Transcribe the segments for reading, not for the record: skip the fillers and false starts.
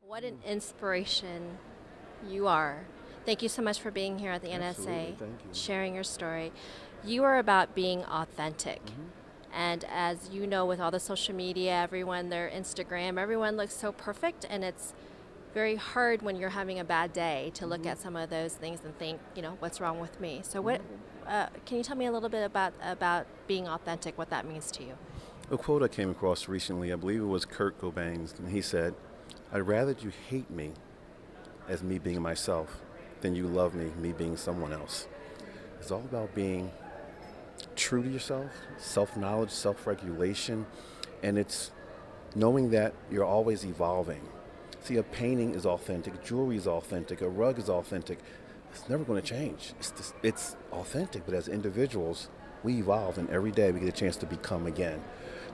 What an inspiration you are. Thank you so much for being here at the Absolutely, NSA, thank you. sharing your story. You are about being authentic. And as you know, with all the social media, everyone, their Instagram, everyone looks so perfect, and it's very hard when you're having a bad day to look at some of those things and think, what's wrong with me? So can you tell me a little bit about being authentic, what that means to you? A quote I came across recently, I believe it was Kurt Cobain's, and he said, "I'd rather you hate me as me being myself than you love me being someone else." It's all about being true to yourself, self-knowledge, self-regulation, and it's knowing that you're always evolving. See, a painting is authentic, jewelry is authentic, a rug is authentic. It's never going to change. It's authentic, but as individuals, we evolve, and every day we get a chance to become again.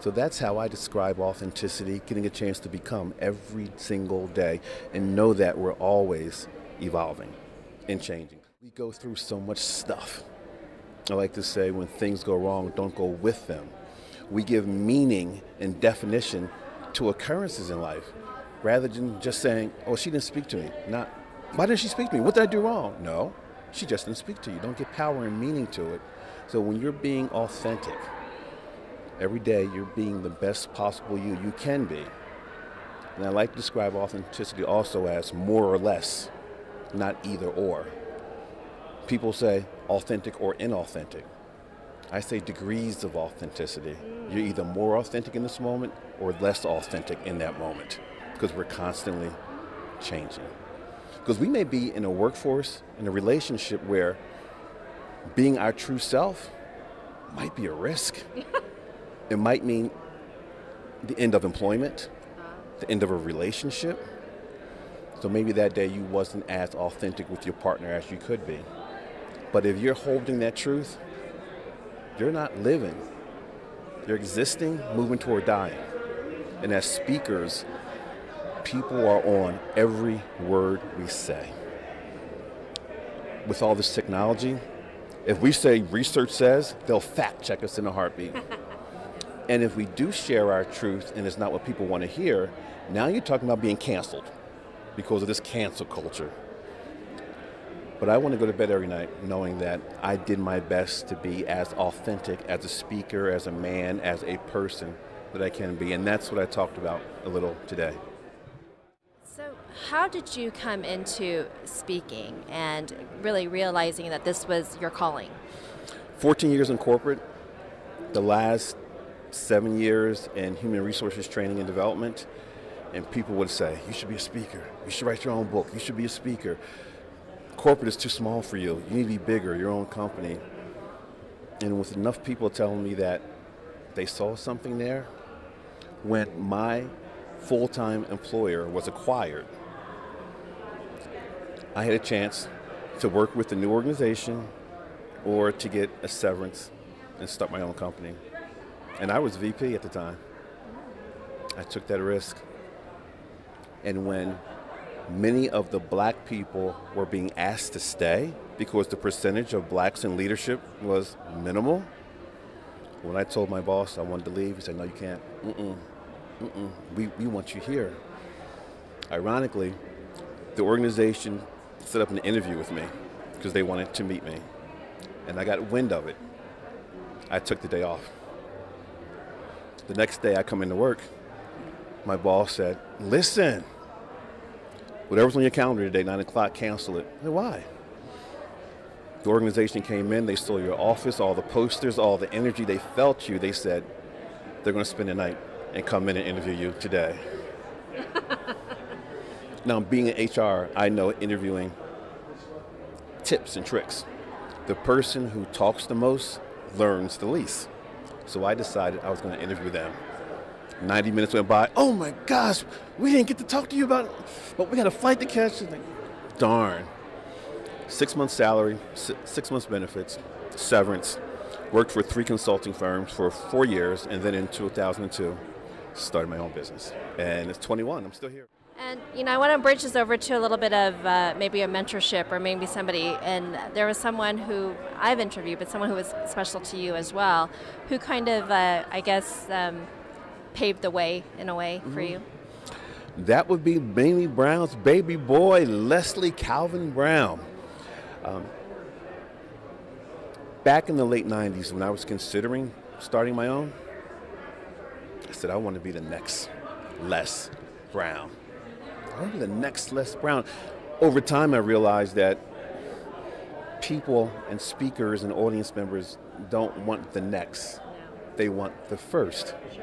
So that's how I describe authenticity, getting a chance to become every single day and know that we're always evolving and changing. We go through so much stuff. I like to say when things go wrong, don't go with them. We give meaning and definition to occurrences in life rather than just saying, oh, she didn't speak to me. Not, why didn't she speak to me? What did I do wrong? No, she just didn't speak to you. Don't get power and meaning to it. So when you're being authentic, every day you're being the best possible you can be. And I like to describe authenticity also as more or less, not either or. People say authentic or inauthentic. I say degrees of authenticity. You're either more authentic in this moment or less authentic in that moment, because we're constantly changing. Because we may be in a workforce, in a relationship where being our true self might be a risk. It might mean the end of employment, the end of a relationship. So maybe that day you wasn't as authentic with your partner as you could be. But if you're holding that truth, you're not living. You're existing, moving toward dying. And as speakers, people are on every word we say. With all this technology, if we say research says, they'll fact check us in a heartbeat. And if we do share our truth and it's not what people want to hear, now you're talking about being canceled because of this cancel culture. But I want to go to bed every night knowing that I did my best to be as authentic as a speaker, as a man, as a person that I can be. And that's what I talked about a little today. So how did you come into speaking and really realizing that this was your calling? 14 years in corporate, the last 7 years in human resources training and development, and people would say, you should be a speaker, you should write your own book, you should be a speaker. Corporate is too small for you, you need to be bigger, your own company. And with enough people telling me that they saw something there, when my full-time employer was acquired, I had a chance to work with a new organization or to get a severance and start my own company. And I was VP at the time. I took that risk. And when many of the black people were being asked to stay because the percentage of blacks in leadership was minimal, when I told my boss I wanted to leave, he said, no, you can't. We want you here. Ironically, the organization set up an interview with me because they wanted to meet me. And I got wind of it. I took the day off. The next day I come into work, my boss said, listen, whatever's on your calendar today, 9 o'clock, cancel it. I said, why? The organization came in, they saw your office, all the posters, all the energy, they felt you. They said, they're going to spend the night and come in and interview you today. Now, being in HR, I know interviewing tips and tricks. The person who talks the most learns the least. So I decided I was going to interview them. 90 minutes went by. Oh my gosh, we didn't get to talk to you about it, but we had a flight to catch. Like, darn. 6 months salary, 6 months benefits, severance. Worked for 3 consulting firms for 4 years, and then in 2002, started my own business. And it's 21, I'm still here. And I want to bridge this over to a little bit of maybe a mentorship or maybe somebody, and there was someone who I've interviewed, but someone who was special to you as well, who kind of, I guess, paved the way in a way for you. That would be Mamie Brown's baby boy, Leslie Calvin Brown. Back in the late 90s, when I was considering starting my own, I said, I want to be the next Les Brown. I want to be the next Les Brown. Over time, I realized that people and speakers and audience members don't want the next. No. They want the first. Sure.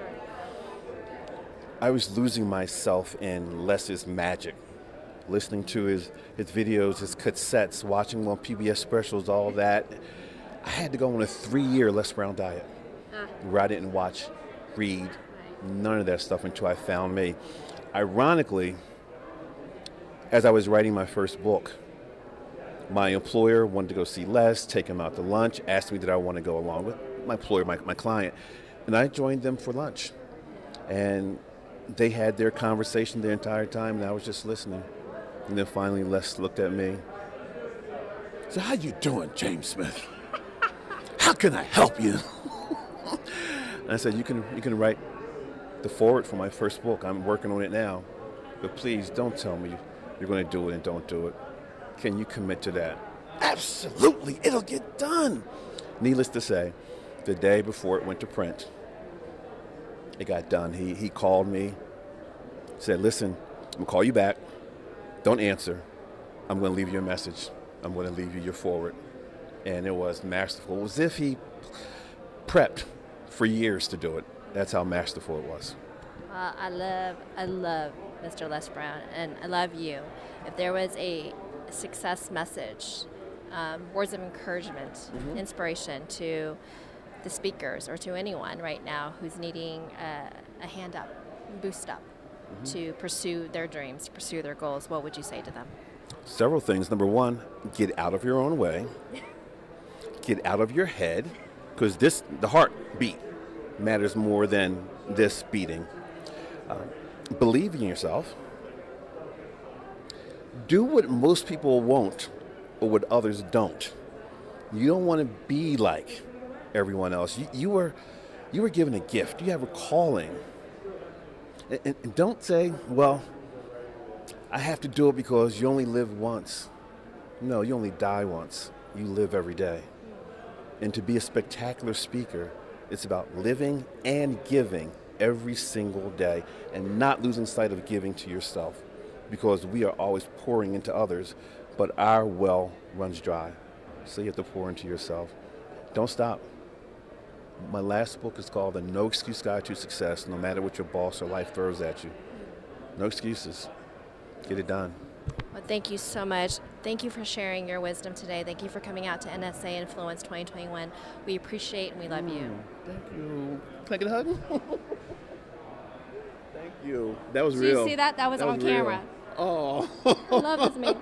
I was losing myself in Les's magic, listening to his videos, his cassettes, watching on PBS specials, all that. I had to go on a 3-year Les Brown diet where I didn't watch, read, none of that stuff until I found me. Ironically, as I was writing my first book, my employer wanted to go see Les, take him out to lunch, asked me did I want to go along with my employer, my client, and I joined them for lunch. And they had their conversation the entire time, and I was just listening. And then finally Les looked at me. So how you doing, James Smith? How can I help you? And I said, you can write the foreword for my first book. I'm working on it now. But please don't tell me you're going to do it and don't do it. Can you commit to that? Absolutely, it'll get done. Needless to say, the day before it went to print, it got done. He called me, said, listen, I'm going to call you back. Don't answer. I'm going to leave you a message. I'm going to leave you your foreword. And it was masterful. It was as if he prepped for years to do it. That's how masterful it was. I love Mr. Les Brown, and I love you. If there was a success message, words of encouragement, inspiration to the speakers or to anyone right now who's needing a hand up, boost up to pursue their dreams, pursue their goals, what would you say to them? Several things. Number one, get out of your own way. Get out of your head, because the heartbeat matters more than this beating. Believe in yourself. Do what most people won't or what others don't. You don't want to be like everyone else. You were given a gift. You have a calling. And don't say, well, I have to do it because you only live once. No, you only die once. You live every day. And to be a spectacular speaker, it's about living and giving every single day and not losing sight of giving to yourself, because we are always pouring into others, but our well runs dry. So you have to pour into yourself. Don't stop. My last book is called The No Excuse Guide to Success, no matter what your boss or life throws at you. No excuses. Get it done. Well, thank you so much. Thank you for sharing your wisdom today. Thank you for coming out to NSA Influence 2021. We appreciate and we love you. Thank you. Can I get a hug? Thank you. That was Did real. you see that? That was on real. camera. Oh. I love this man.